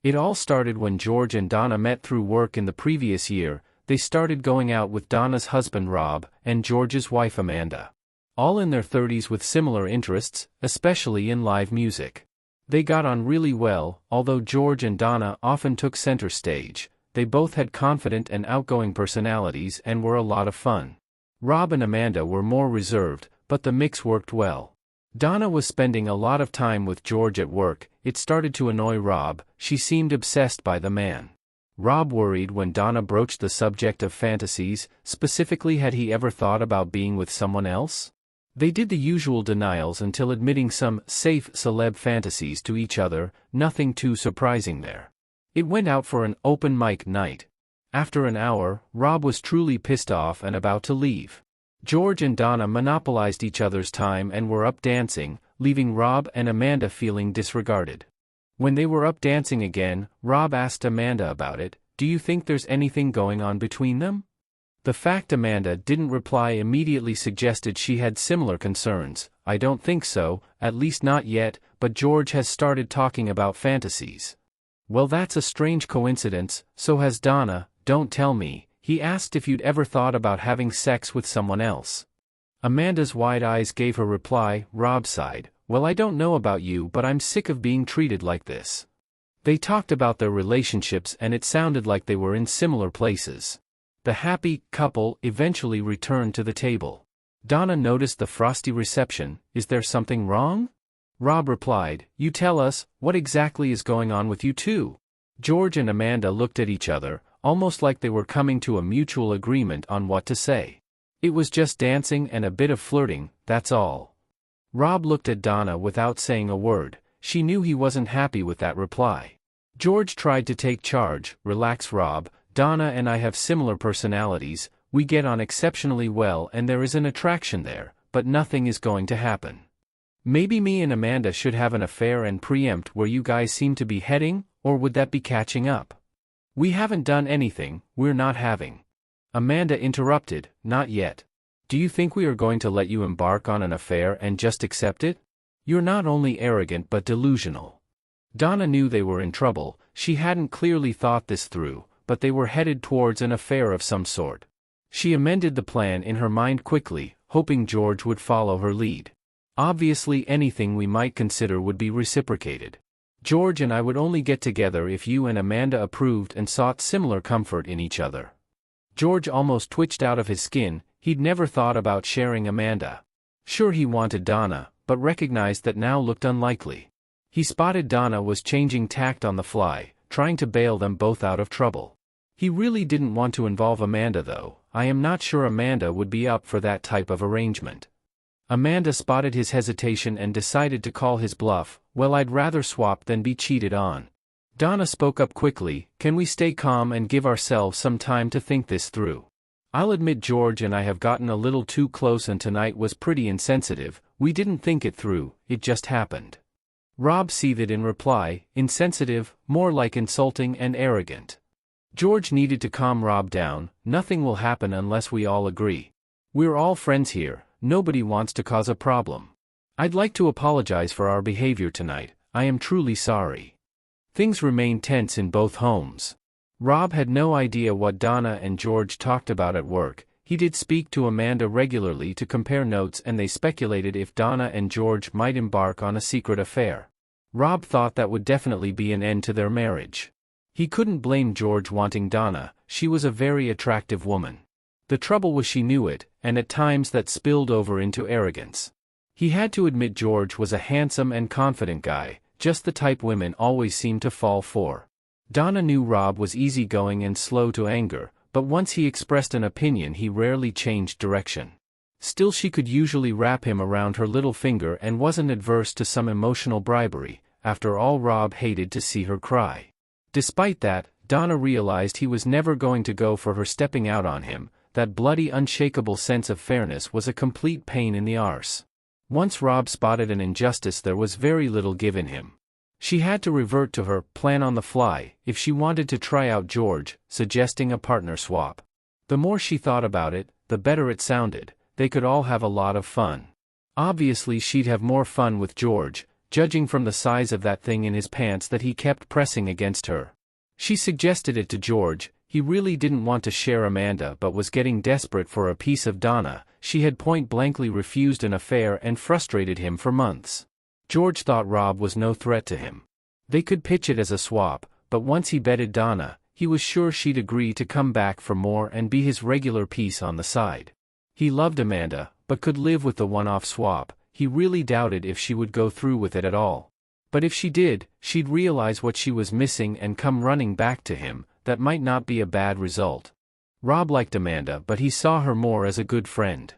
It all started when George and Donna met through work in the previous year. They started going out with Donna's husband Rob and George's wife Amanda. All in their 30s with similar interests, especially in live music. They got on really well, although George and Donna often took center stage. They both had confident and outgoing personalities and were a lot of fun. Rob and Amanda were more reserved, but the mix worked well. Donna was spending a lot of time with George at work. It started to annoy Rob. She seemed obsessed by the man. Rob worried when Donna broached the subject of fantasies. Specifically, had he ever thought about being with someone else? They did the usual denials until admitting some safe celeb fantasies to each other, nothing too surprising there. It went out for an open mic night. After an hour, Rob was truly pissed off and about to leave. George and Donna monopolized each other's time and were up dancing, leaving Rob and Amanda feeling disregarded. When they were up dancing again, Rob asked Amanda about it. "Do you think there's anything going on between them?" The fact Amanda didn't reply immediately suggested she had similar concerns. "I don't think so, at least not yet, but George has started talking about fantasies." "Well, that's a strange coincidence, so has Donna. Don't tell me. He asked if you'd ever thought about having sex with someone else." Amanda's wide eyes gave her reply. Rob sighed. "Well, I don't know about you, but I'm sick of being treated like this." They talked about their relationships and it sounded like they were in similar places. The happy couple eventually returned to the table. Donna noticed the frosty reception. "Is there something wrong?" Rob replied, "You tell us, what exactly is going on with you two?" George and Amanda looked at each other, almost like they were coming to a mutual agreement on what to say. "It was just dancing and a bit of flirting, that's all." Rob looked at Donna without saying a word. She knew he wasn't happy with that reply. George tried to take charge. "Relax, Rob. Donna and I have similar personalities, we get on exceptionally well and there is an attraction there, but nothing is going to happen. Maybe me and Amanda should have an affair and preempt where you guys seem to be heading, or would that be catching up? We haven't done anything, we're not having." Amanda interrupted, "Not yet. Do you think we are going to let you embark on an affair and just accept it? You're not only arrogant but delusional." Donna knew they were in trouble. She hadn't clearly thought this through, but they were headed towards an affair of some sort. She amended the plan in her mind quickly, hoping George would follow her lead. "Obviously anything we might consider would be reciprocated. George and I would only get together if you and Amanda approved and sought similar comfort in each other." George almost twitched out of his skin. He'd never thought about sharing Amanda. Sure, he wanted Donna, but recognized that now looked unlikely. He spotted Donna was changing tact on the fly, trying to bail them both out of trouble. He really didn't want to involve Amanda though. "I am not sure Amanda would be up for that type of arrangement." Amanda spotted his hesitation and decided to call his bluff. "Well, I'd rather swap than be cheated on." Donna spoke up quickly. "Can we stay calm and give ourselves some time to think this through? I'll admit George and I have gotten a little too close and tonight was pretty insensitive. We didn't think it through, it just happened." Rob seethed in reply. "Insensitive, more like insulting and arrogant." George needed to calm Rob down. "Nothing will happen unless we all agree. We're all friends here, nobody wants to cause a problem. I'd like to apologize for our behavior tonight, I am truly sorry." Things remained tense in both homes. Rob had no idea what Donna and George talked about at work. He did speak to Amanda regularly to compare notes and they speculated if Donna and George might embark on a secret affair. Rob thought that would definitely be an end to their marriage. He couldn't blame George wanting Donna, she was a very attractive woman. The trouble was she knew it, and at times that spilled over into arrogance. He had to admit George was a handsome and confident guy, just the type women always seem to fall for. Donna knew Rob was easygoing and slow to anger, but once he expressed an opinion he rarely changed direction. Still, she could usually wrap him around her little finger and wasn't adverse to some emotional bribery. After all, Rob hated to see her cry. Despite that, Donna realized he was never going to go for her stepping out on him. That bloody, unshakable sense of fairness was a complete pain in the arse. Once Rob spotted an injustice, there was very little give in him. She had to revert to her plan on the fly if she wanted to try out George, suggesting a partner swap. The more she thought about it, the better it sounded. They could all have a lot of fun. Obviously she'd have more fun with George. judging from the size of that thing in his pants that he kept pressing against her. She suggested it to George. He really didn't want to share Amanda but was getting desperate for a piece of Donna. She had point-blankly refused an affair and frustrated him for months. George thought Rob was no threat to him. They could pitch it as a swap, but once he betted Donna, he was sure she'd agree to come back for more and be his regular piece on the side. He loved Amanda, but could live with the one-off swap. He really doubted if she would go through with it at all. But if she did, she'd realize what she was missing and come running back to him. That might not be a bad result. Rob liked Amanda, but he saw her more as a good friend.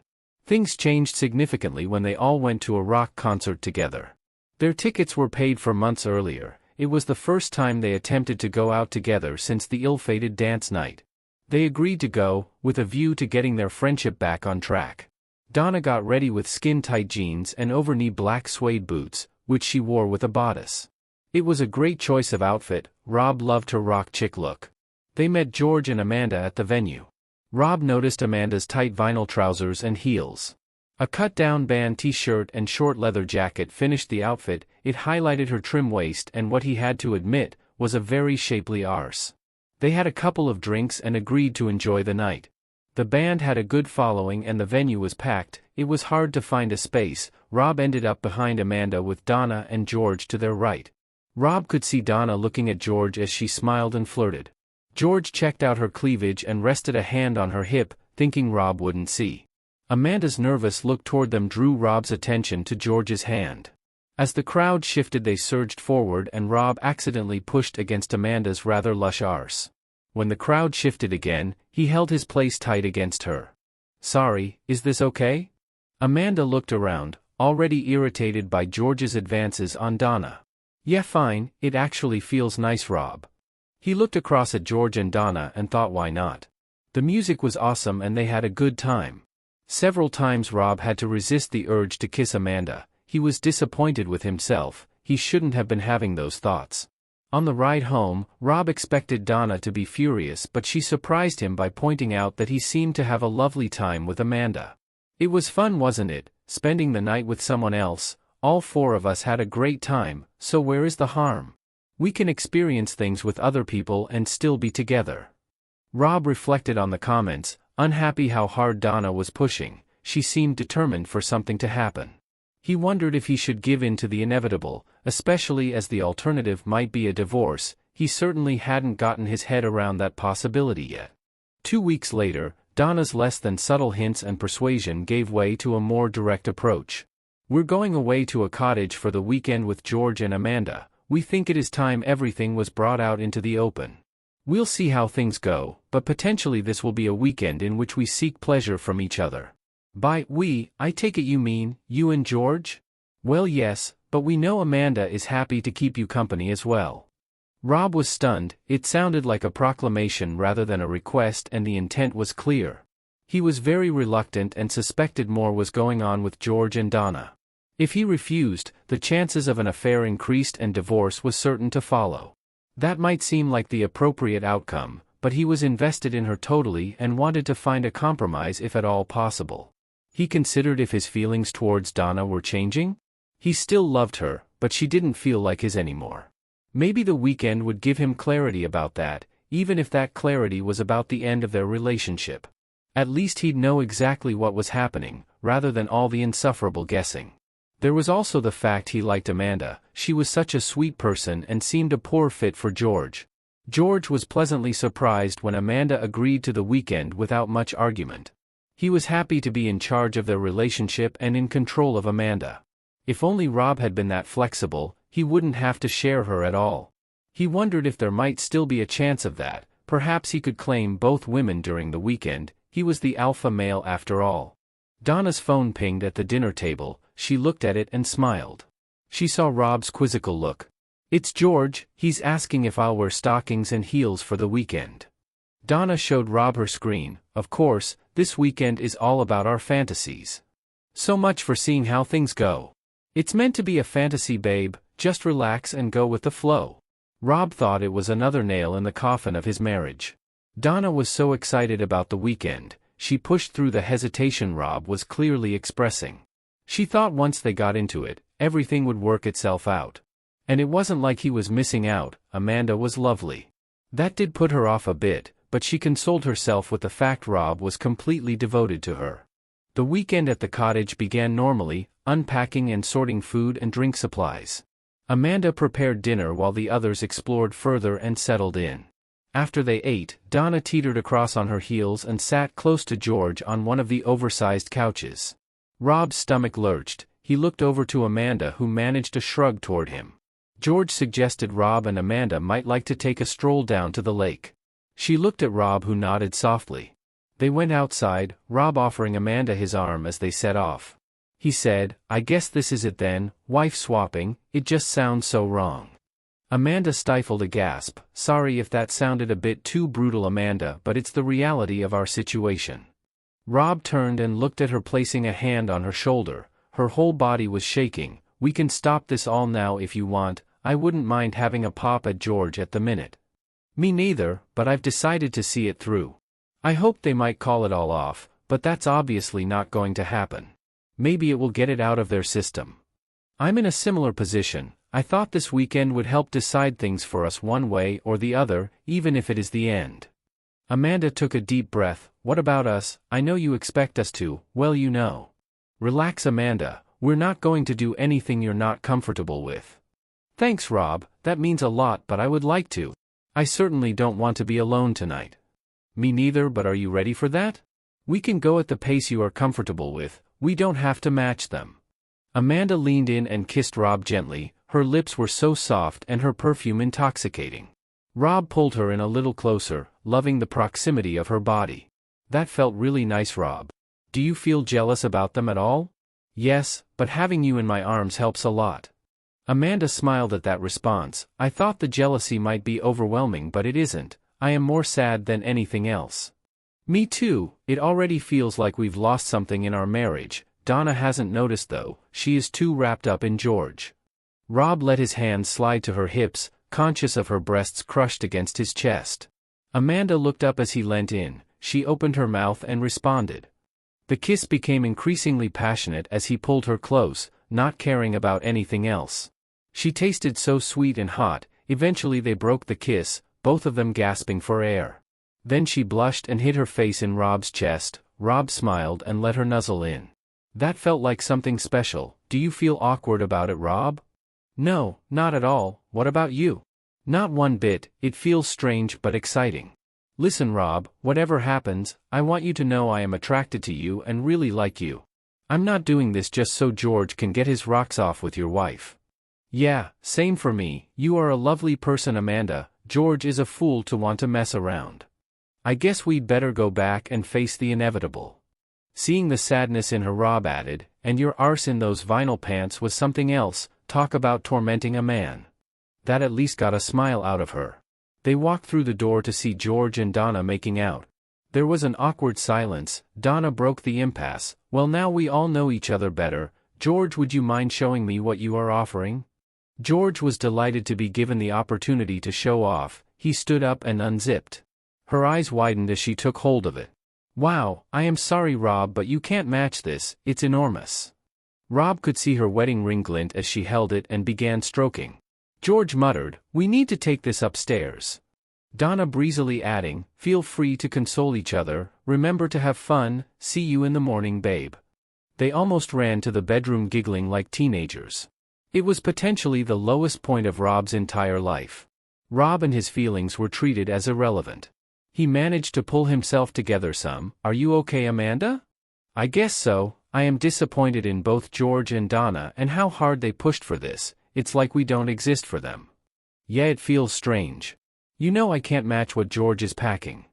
Things changed significantly when they all went to a rock concert together. Their tickets were paid for months earlier. It was the first time they attempted to go out together since the ill-fated dance night. They agreed to go, with a view to getting their friendship back on track. Donna got ready with skin-tight jeans and over-knee black suede boots, which she wore with a bodice. It was a great choice of outfit. Rob loved her rock chick look. They met George and Amanda at the venue. Rob noticed Amanda's tight vinyl trousers and heels. A cut-down band t-shirt and short leather jacket finished the outfit. It highlighted her trim waist and what he had to admit was a very shapely arse. They had a couple of drinks and agreed to enjoy the night. The band had a good following and the venue was packed. It was hard to find a space. Rob ended up behind Amanda with Donna and George to their right. Rob could see Donna looking at George as she smiled and flirted. George checked out her cleavage and rested a hand on her hip, thinking Rob wouldn't see. Amanda's nervous look toward them drew Rob's attention to George's hand. As the crowd shifted, they surged forward and Rob accidentally pushed against Amanda's rather lush arse. When the crowd shifted again, he held his place tight against her. "Sorry, is this okay?" Amanda looked around, already irritated by George's advances on Donna. "Yeah, fine, it actually feels nice, Rob." He looked across at George and Donna and thought, why not? The music was awesome and they had a good time. Several times Rob had to resist the urge to kiss Amanda. He was disappointed with himself. He shouldn't have been having those thoughts. On the ride home, Rob expected Donna to be furious, but she surprised him by pointing out that he seemed to have a lovely time with Amanda. "It was fun, wasn't it, spending the night with someone else? All four of us had a great time, so where is the harm? We can experience things with other people and still be together." Rob reflected on the comments, unhappy how hard Donna was pushing. She seemed determined for something to happen. He wondered if he should give in to the inevitable, especially as the alternative might be a divorce. He certainly hadn't gotten his head around that possibility yet. 2 weeks later, Donna's less than subtle hints and persuasion gave way to a more direct approach. "We're going away to a cottage for the weekend with George and Amanda. We think it is time everything was brought out into the open. We'll see how things go, but potentially this will be a weekend in which we seek pleasure from each other." "By we, I take it you mean, you and George?" "Well, yes, but we know Amanda is happy to keep you company as well." Rob was stunned. It sounded like a proclamation rather than a request, and the intent was clear. He was very reluctant and suspected more was going on with George and Donna. If he refused, the chances of an affair increased and divorce was certain to follow. That might seem like the appropriate outcome, but he was invested in her totally and wanted to find a compromise if at all possible. He considered if his feelings towards Donna were changing. He still loved her, but she didn't feel like his anymore. Maybe the weekend would give him clarity about that, even if that clarity was about the end of their relationship. At least he'd know exactly what was happening, rather than all the insufferable guessing. There was also the fact he liked Amanda. She was such a sweet person and seemed a poor fit for George. George was pleasantly surprised when Amanda agreed to the weekend without much argument. He was happy to be in charge of their relationship and in control of Amanda. If only Rob had been that flexible, he wouldn't have to share her at all. He wondered if there might still be a chance of that. Perhaps he could claim both women during the weekend. He was the alpha male after all. Donna's phone pinged at the dinner table. She looked at it and smiled. She saw Rob's quizzical look. "It's George. He's asking if I'll wear stockings and heels for the weekend." Donna showed Rob her screen. "Of course, this weekend is all about our fantasies. So much for seeing how things go. It's meant to be a fantasy, babe. Just relax and go with the flow." Rob thought it was another nail in the coffin of his marriage. Donna was so excited about the weekend. She pushed through the hesitation Rob was clearly expressing. She thought once they got into it, everything would work itself out. And it wasn't like he was missing out, Amanda was lovely. That did put her off a bit, but she consoled herself with the fact Rob was completely devoted to her. The weekend at the cottage began normally, unpacking and sorting food and drink supplies. Amanda prepared dinner while the others explored further and settled in. After they ate, Donna teetered across on her heels and sat close to George on one of the oversized couches. Rob's stomach lurched. He looked over to Amanda, who managed a shrug toward him. George suggested Rob and Amanda might like to take a stroll down to the lake. She looked at Rob, who nodded softly. They went outside, Rob offering Amanda his arm as they set off. He said, "I guess this is it then, wife swapping, it just sounds so wrong." Amanda stifled a gasp. "Sorry if that sounded a bit too brutal, Amanda, but it's the reality of our situation." Rob turned and looked at her, placing a hand on her shoulder. Her whole body was shaking. "We can stop this all now if you want. I wouldn't mind having a pop at George at the minute." "Me neither, but I've decided to see it through. I hoped they might call it all off, but that's obviously not going to happen. Maybe it will get it out of their system. I'm in a similar position. I thought this weekend would help decide things for us one way or the other, even if it is the end." Amanda took a deep breath. "What about us? I know you expect us to, well, you know." "Relax, Amanda, we're not going to do anything you're not comfortable with." "Thanks, Rob, that means a lot, but I would like to. I certainly don't want to be alone tonight." "Me neither, but are you ready for that? We can go at the pace you are comfortable with, we don't have to match them." Amanda leaned in and kissed Rob gently. Her lips were so soft and her perfume intoxicating. Rob pulled her in a little closer, loving the proximity of her body. "That felt really nice, Rob. Do you feel jealous about them at all?" "Yes, but having you in my arms helps a lot." Amanda smiled at that response. "I thought the jealousy might be overwhelming, but it isn't. I am more sad than anything else." "Me too, it already feels like we've lost something in our marriage." Donna hasn't noticed though, she is too wrapped up in George. Rob let his hand slide to her hips, conscious of her breasts crushed against his chest. Amanda looked up as he leant in. She opened her mouth and responded. The kiss became increasingly passionate as he pulled her close, not caring about anything else. She tasted so sweet and hot. Eventually they broke the kiss, both of them gasping for air. Then she blushed and hid her face in Rob's chest. Rob smiled and let her nuzzle in. "That felt like something special. Do you feel awkward about it, Rob?" "No, not at all. What about you?" "Not one bit. It feels strange but exciting. Listen, Rob, whatever happens, I want you to know I am attracted to you and really like you. I'm not doing this just so George can get his rocks off with your wife." "Yeah, same for me. You are a lovely person, Amanda. George is a fool to want to mess around. I guess we'd better go back and face the inevitable." Seeing the sadness in her, Rob added, "And your arse in those vinyl pants was something else. Talk about tormenting a man." That at least got a smile out of her. They walked through the door to see George and Donna making out. There was an awkward silence. Donna broke the impasse. "Well, now we all know each other better. George, would you mind showing me what you are offering?" George was delighted to be given the opportunity to show off. He stood up and unzipped. Her eyes widened as she took hold of it. "Wow, I am sorry, Rob, but you can't match this, it's enormous." Rob could see her wedding ring glint as she held it and began stroking. George muttered, "We need to take this upstairs." Donna breezily adding, "Feel free to console each other, remember to have fun, see you in the morning, babe." They almost ran to the bedroom giggling like teenagers. It was potentially the lowest point of Rob's entire life. Rob and his feelings were treated as irrelevant. He managed to pull himself together some. "Are you okay, Amanda?" "I guess so. I am disappointed in both George and Donna and how hard they pushed for this. It's like we don't exist for them." "Yeah, it feels strange. You know I can't match what George is packing."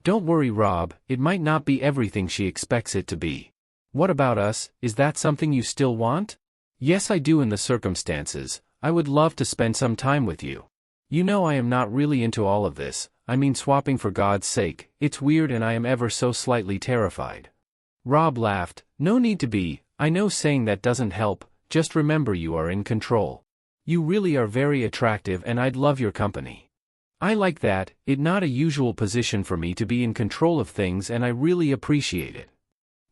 "Don't worry, Rob, it might not be everything she expects it to be." "What about us, is that something you still want?" "Yes, I do in the circumstances. I would love to spend some time with you. You know I am not really into all of this, I mean swapping for God's sake, it's weird and I am ever so slightly terrified." Rob laughed. "No need to be, I know saying that doesn't help, just remember you are in control. You really are very attractive and I'd love your company." "I like that, it's not a usual position for me to be in control of things and I really appreciate it."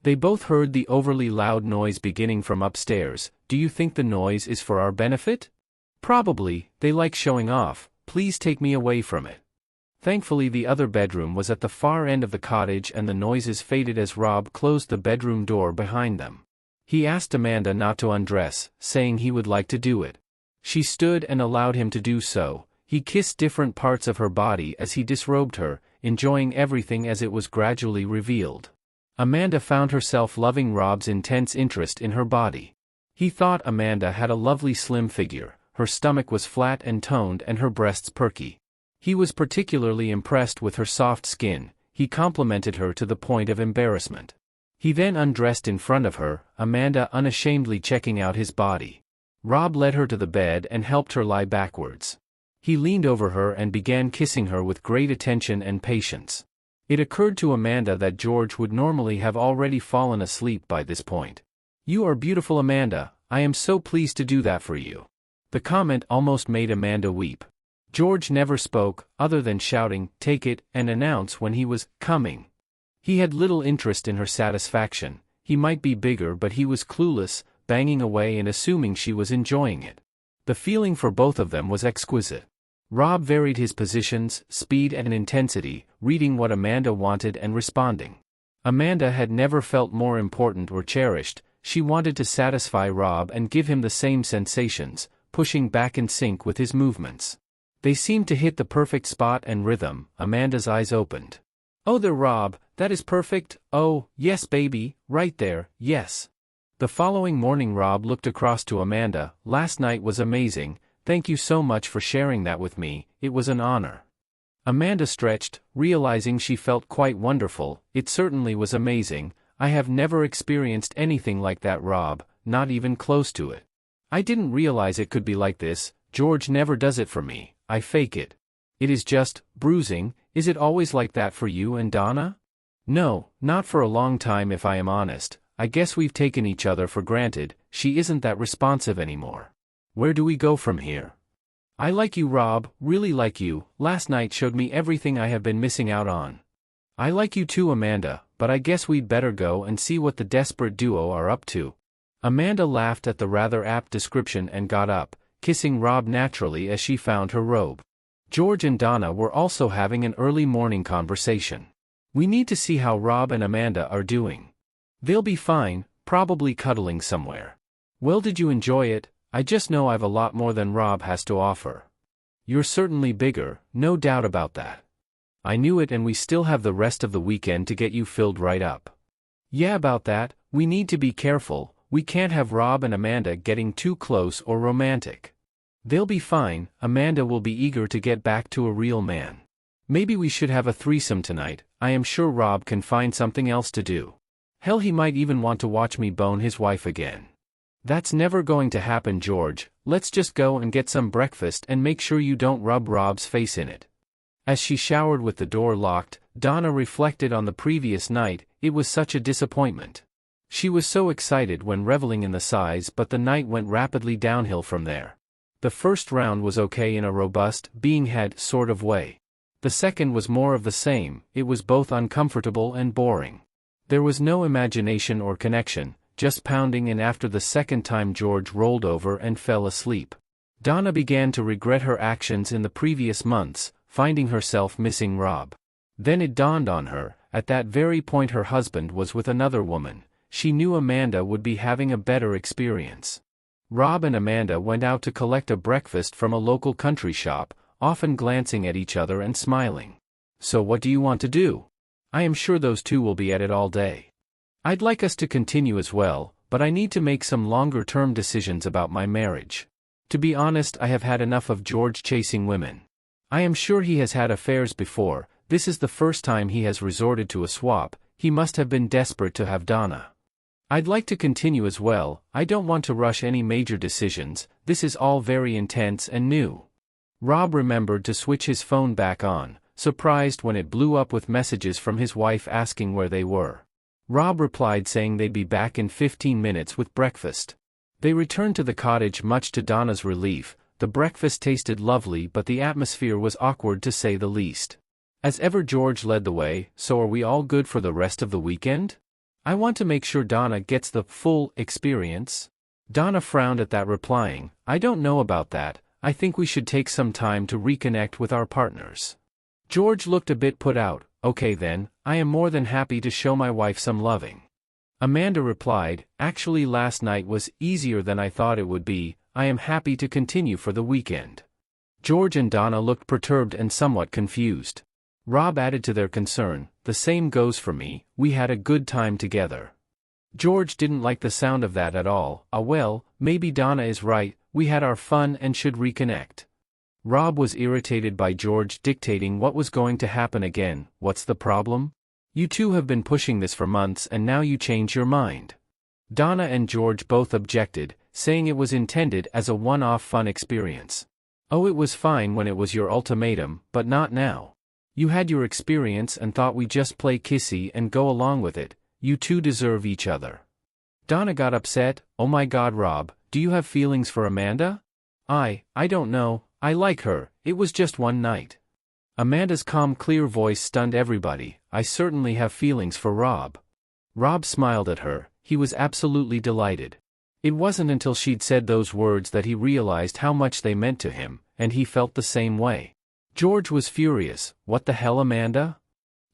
They both heard the overly loud noise beginning from upstairs. Do you think the noise is for our benefit? Probably, they like showing off. Please take me away from it. Thankfully the other bedroom was at the far end of the cottage and the noises faded as Rob closed the bedroom door behind them. He asked Amanda not to undress, saying he would like to do it. She stood and allowed him to do so. He kissed different parts of her body as he disrobed her, enjoying everything as it was gradually revealed. Amanda found herself loving Rob's intense interest in her body. He thought Amanda had a lovely slim figure, her stomach was flat and toned and her breasts perky. He was particularly impressed with her soft skin. He complimented her to the point of embarrassment. He then undressed in front of her, Amanda unashamedly checking out his body. Rob led her to the bed and helped her lie backwards. He leaned over her and began kissing her with great attention and patience. It occurred to Amanda that George would normally have already fallen asleep by this point. "You are beautiful, Amanda. I am so pleased to do that for you." The comment almost made Amanda weep. George never spoke, other than shouting, "Take it," and announce when he was coming. He had little interest in her satisfaction. He might be bigger but he was clueless, banging away and assuming she was enjoying it. The feeling for both of them was exquisite. Rob varied his positions, speed and intensity, reading what Amanda wanted and responding. Amanda had never felt more important or cherished. She wanted to satisfy Rob and give him the same sensations, pushing back in sync with his movements. They seemed to hit the perfect spot and rhythm. Amanda's eyes opened. "Oh there, Rob, that is perfect. Oh, yes baby, right there, yes." The following morning Rob looked across to Amanda. "Last night was amazing. Thank you so much for sharing that with me, it was an honor." Amanda stretched, realizing she felt quite wonderful. "It certainly was amazing. I have never experienced anything like that, Rob, not even close to it. I didn't realize it could be like this. George never does it for me. I fake it. It is just bruising." "Is it always like that for you and Donna?" "No, not for a long time if I am honest. I guess we've taken each other for granted. She isn't that responsive anymore." "Where do we go from here?" "I like you, Rob, really like you. Last night showed me everything I have been missing out on." "I like you too, Amanda, but I guess we'd better go and see what the desperate duo are up to." Amanda laughed at the rather apt description and got up, kissing Rob naturally as she found her robe. George and Donna were also having an early morning conversation. "We need to see how Rob and Amanda are doing. They'll be fine, probably cuddling somewhere." "Well, did you enjoy it? I just know I've a lot more than Rob has to offer." "You're certainly bigger, no doubt about that." "I knew it, and we still have the rest of the weekend to get you filled right up." "Yeah, about that, we need to be careful. We can't have Rob and Amanda getting too close or romantic." "They'll be fine. Amanda will be eager to get back to a real man." "Maybe we should have a threesome tonight. I am sure Rob can find something else to do. Hell, he might even want to watch me bone his wife again." "That's never going to happen, George. Let's just go and get some breakfast and make sure you don't rub Rob's face in it." As she showered with the door locked, Donna reflected on the previous night. It was such a disappointment. She was so excited when reveling in the size, but the night went rapidly downhill from there. The first round was okay in a robust, being had sort of way. The second was more of the same. It was both uncomfortable and boring. There was no imagination or connection, just pounding, and after the second time George rolled over and fell asleep. Donna began to regret her actions in the previous months, finding herself missing Rob. Then it dawned on her, at that very point her husband was with another woman. She knew Amanda would be having a better experience. Rob and Amanda went out to collect a breakfast from a local country shop, often glancing at each other and smiling. "So what do you want to do? I am sure those two will be at it all day." "I'd like us to continue as well, but I need to make some longer-term decisions about my marriage. To be honest, I have had enough of George chasing women. I am sure he has had affairs before. This is the first time he has resorted to a swap. He must have been desperate to have Donna. I'd like to continue as well. I don't want to rush any major decisions. This is all very intense and new." Rob remembered to switch his phone back on, surprised when it blew up with messages from his wife asking where they were. Rob replied saying they'd be back in 15 minutes with breakfast. They returned to the cottage much to Donna's relief. The breakfast tasted lovely, but the atmosphere was awkward to say the least. As ever, George led the way. "So are we all good for the rest of the weekend?" I want to make sure Donna gets the full experience. Donna frowned at that, replying, I don't know about that. I think we should take some time to reconnect with our partners. George looked a bit put out. Okay then, I am more than happy to show my wife some loving. Amanda replied, actually last night was easier than I thought it would be. I am happy to continue for the weekend. George and Donna looked perturbed and somewhat confused. Rob added to their concern, the same goes for me, we had a good time together. George didn't like the sound of that at all. Well, maybe Donna is right, we had our fun and should reconnect. Rob was irritated by George dictating what was going to happen again. What's the problem? You two have been pushing this for months and now you change your mind. Donna and George both objected, saying it was intended as a one-off fun experience. Oh, it was fine when it was your ultimatum, but not now. You had your experience and thought we just play kissy and go along with it. You two deserve each other. Donna got upset. Oh my God, Rob, do you have feelings for Amanda? I don't know, I like her, it was just one night. Amanda's calm, clear voice stunned everybody. I certainly have feelings for Rob. Rob smiled at her, he was absolutely delighted. It wasn't until she'd said those words that he realized how much they meant to him, and he felt the same way. George was furious. What the hell, Amanda?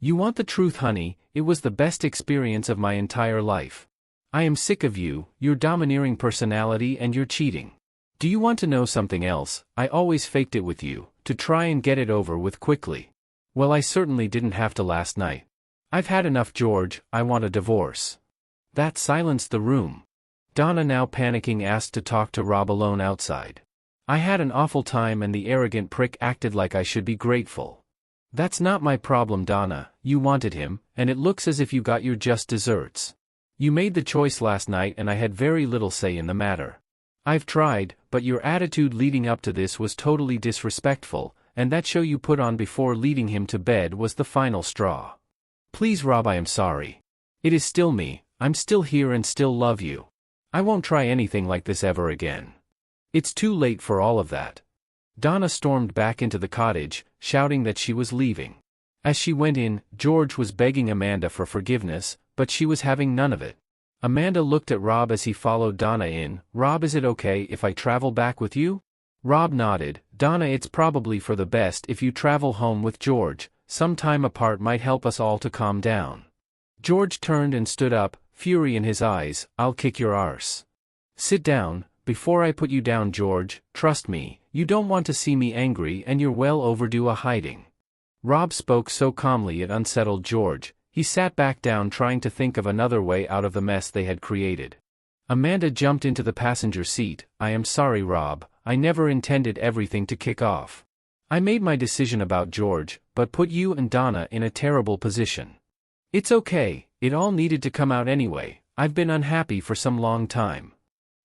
You want the truth, honey, it was the best experience of my entire life. I am sick of you, your domineering personality and your cheating. Do you want to know something else? I always faked it with you, to try and get it over with quickly. Well, I certainly didn't have to last night. I've had enough, George, I want a divorce. That silenced the room. Donna, now panicking, asked to talk to Rob alone outside. I had an awful time and the arrogant prick acted like I should be grateful. That's not my problem, Donna, you wanted him, and it looks as if you got your just desserts. You made the choice last night and I had very little say in the matter. I've tried, but your attitude leading up to this was totally disrespectful, and that show you put on before leading him to bed was the final straw. Please, Rob, I am sorry. It is still me, I'm still here and still love you. I won't try anything like this ever again. It's too late for all of that. Donna stormed back into the cottage, shouting that she was leaving. As she went in, George was begging Amanda for forgiveness, but she was having none of it. Amanda looked at Rob as he followed Donna in. Rob, is it okay if I travel back with you? Rob nodded. Donna, it's probably for the best if you travel home with George. Some time apart might help us all to calm down. George turned and stood up, fury in his eyes. I'll kick your arse. Sit down. Before I put you down, George, trust me, you don't want to see me angry and you're well overdue a hiding. Rob spoke so calmly it unsettled George. He sat back down trying to think of another way out of the mess they had created. Amanda jumped into the passenger seat. I am sorry, Rob, I never intended everything to kick off. I made my decision about George, but put you and Donna in a terrible position. It's okay, it all needed to come out anyway. I've been unhappy for some long time.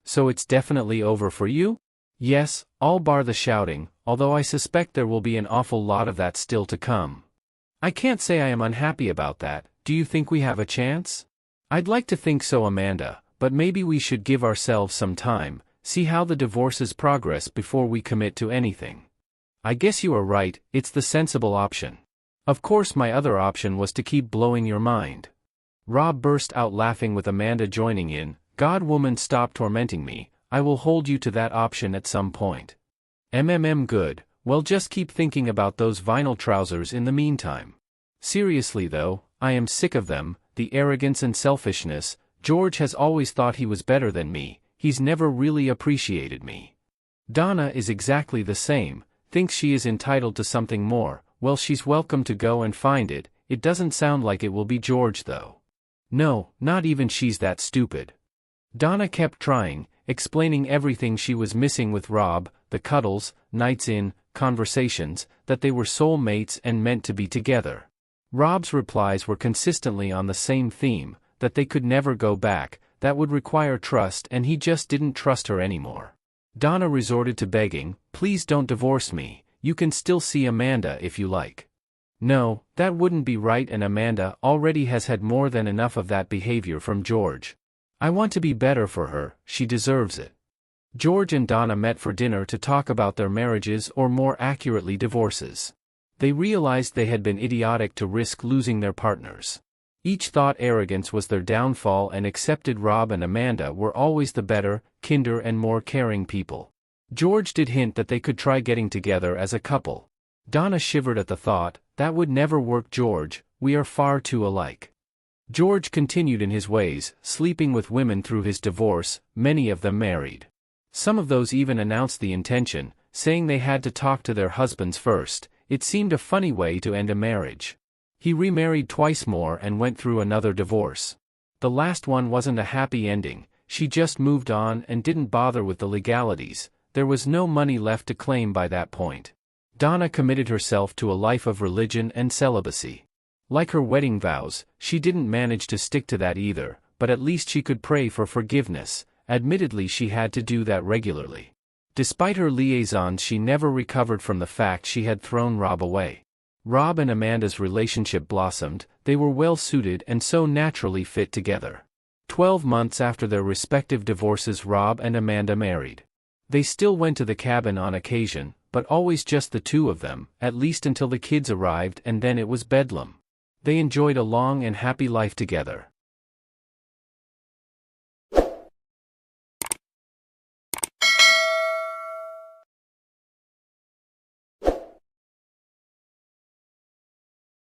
So it's definitely over for you? Yes, all bar the shouting, although I suspect there will be an awful lot of that still to come. I can't say I am unhappy about that. Do you think we have a chance? I'd like to think so, Amanda, but maybe we should give ourselves some time, see how the divorces progress before we commit to anything. I guess you are right, it's the sensible option. Of course, my other option was to keep blowing your mind. Rob burst out laughing with Amanda joining in. God, woman, stop tormenting me, I will hold you to that option at some point. Good, well, just keep thinking about those vinyl trousers in the meantime. Seriously though, I am sick of them, the arrogance and selfishness. George has always thought he was better than me, he's never really appreciated me. Donna is exactly the same, thinks she is entitled to something more. Well, she's welcome to go and find it. It doesn't sound like it will be George though. No, not even she's that stupid. Donna kept trying, explaining everything she was missing with Rob, the cuddles, nights in, conversations, that they were soul mates and meant to be together. Rob's replies were consistently on the same theme, that they could never go back, that would require trust, and he just didn't trust her anymore. Donna resorted to begging, please don't divorce me, you can still see Amanda if you like. No, that wouldn't be right, and Amanda already has had more than enough of that behavior from George. I want to be better for her, she deserves it. George and Donna met for dinner to talk about their marriages, or more accurately, divorces. They realized they had been idiotic to risk losing their partners. Each thought arrogance was their downfall and accepted Rob and Amanda were always the better, kinder and more caring people. George did hint that they could try getting together as a couple. Donna shivered at the thought, "That would never work, George, we are far too alike." George continued in his ways, sleeping with women through his divorce, many of them married. Some of those even announced the intention, saying they had to talk to their husbands first. It seemed a funny way to end a marriage. He remarried twice more and went through another divorce. The last one wasn't a happy ending, she just moved on and didn't bother with the legalities, there was no money left to claim by that point. Donna committed herself to a life of religion and celibacy. Like her wedding vows, she didn't manage to stick to that either, but at least she could pray for forgiveness. Admittedly, she had to do that regularly. Despite her liaisons, she never recovered from the fact she had thrown Rob away. Rob and Amanda's relationship blossomed, they were well suited and so naturally fit together. 12 months after their respective divorces, Rob and Amanda married. They still went to the cabin on occasion, but always just the two of them, at least until the kids arrived, and then it was bedlam. They enjoyed a long and happy life together.